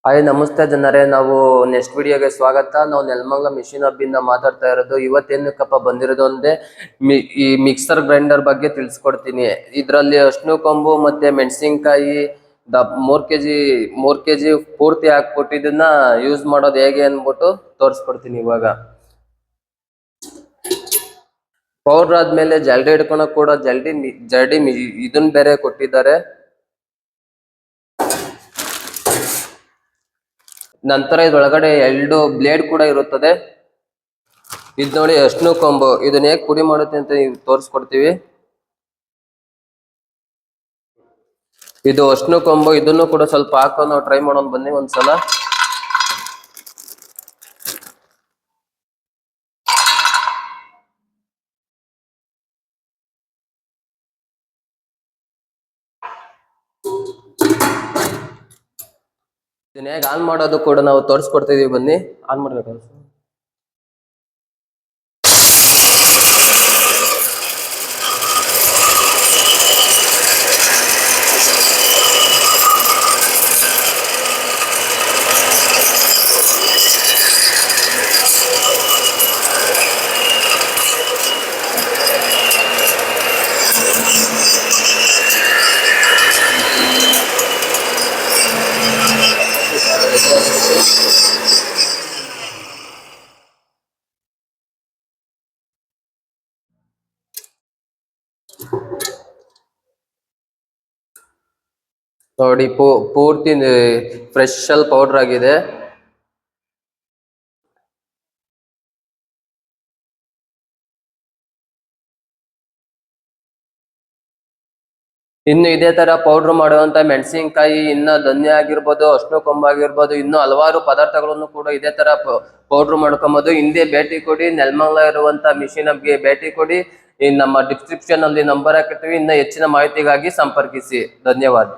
Hi ನಮಸ್ತೆ ಜನರೇ, ನಾವು ನೆಕ್ಸ್ಟ್ ವಿಡಿಯೋಗೆ ಸ್ವಾಗತ. ನಾವು ನೆಲಮಂಗಲ ಮಿಷಿನ್ ಹಬ್ಬಿಂದ ಮಾತಾಡ್ತಾ ಇರೋದು. ಇವತ್ತೇನಕ್ಕಪ್ಪ ಬಂದಿರೋದು ಅಂದ್ರೆ ಈ ಮಿಕ್ಸರ್ ಗ್ರೈಂಡರ್ ಬಗ್ಗೆ ತಿಳಿಸ್ಕೊಡ್ತೀನಿ. ಇದರಲ್ಲಿ ಅರ್ಶಿನ ಕೊಂಬು ಮತ್ತೆ ಮೆಣಸಿನ್ಕಾಯಿ 3 kg ಪೂರ್ತಿ ಹಾಕ್ಬಿಟ್ಟು ಇದನ್ನ ಯೂಸ್ ಮಾಡೋದು ಹೇಗೆ ಅನ್ಬಿಟ್ಟು ತೋರಿಸ್ಕೊಡ್ತೀನಿ. ಇವಾಗ ಪೌಡರ್ ಆದ್ಮೇಲೆ ಜಲ್ಡಿ ಹಿಡ್ಕೊಳಕ್ ಕೂಡ ಜಲ್ಡಿ ಇದನ್ನ ಬೇರೆ ಕೊಟ್ಟಿದ್ದಾರೆ. ನಂತರ ಇದ್ರೊಳಗಡೆ 2 ಬ್ಲೇಡ್ ಕೂಡ ಇರುತ್ತದೆ. ಇದು ನೋಡಿ ಅರ್ಶಿನ ಕೊಂಬು, ಇದನ್ನ ಹೇಗೆ ಪುಡಿ ಮಾಡುತ್ತೆ ಅಂತ ತೋರಿಸ್ಕೊಡ್ತೀವಿ. ಇದು ಅರ್ಶಿನ ಕೊಂಬು, ಇದನ್ನು ಕೂಡ ಸ್ವಲ್ಪ ಹಾಕೊಂಡು ನಾವು ಟ್ರೈ ಮಾಡೋಣ ಬನ್ನಿ ಒಂದ್ಸಲ. ಇದನ್ನ ಹೇಗೆ ಆನ್ ಮಾಡೋದು ಕೂಡ ನಾವು ತೋರಿಸ್ಕೊಡ್ತಿದೀವಿ, ಬನ್ನಿ ಆನ್ ಮಾಡ್ಬೇಕು. ನೋಡಿ ಪೂರ್ತಿ ಫ್ರೆಶ್ ಪೌಡರ್ ಆಗಿದೆ. ಇನ್ನು ಇದೇ ತರ ಪೌಡರ್ ಮಾಡುವಂತ ಮೆಣಸಿನ್ಕಾಯಿ, ಇನ್ನ ಧನ್ಯ ಆಗಿರ್ಬೋದು, ಅರ್ಶಿನ ಕೊಂಬು ಆಗಿರ್ಬೋದು, ಇನ್ನು ಹಲವಾರು ಪದಾರ್ಥಗಳನ್ನು ಕೂಡ ಇದೇ ತರ ಪೌಡರ್ ಮಾಡ್ಕೊಬೋದು. ಹಿಂದೆ ಭೇಟಿ ಕೊಡಿ, ನೆಲಮಂಗಲ ಇರುವಂತ ಮಿಷಿನ್ ಹಬ್ಗೆ ಭೇಟಿ ಕೊಡಿ. ನಮ್ಮ ಡಿಸ್ಕ್ರಿಪ್ಷನ್ ಅಲ್ಲಿ ನಂಬರ್ ಹಾಕಿರ್ತೀವಿ. ಇನ್ನು ಹೆಚ್ಚಿನ ಮಾಹಿತಿಗಾಗಿ ಸಂಪರ್ಕಿಸಿ. ಧನ್ಯವಾದ.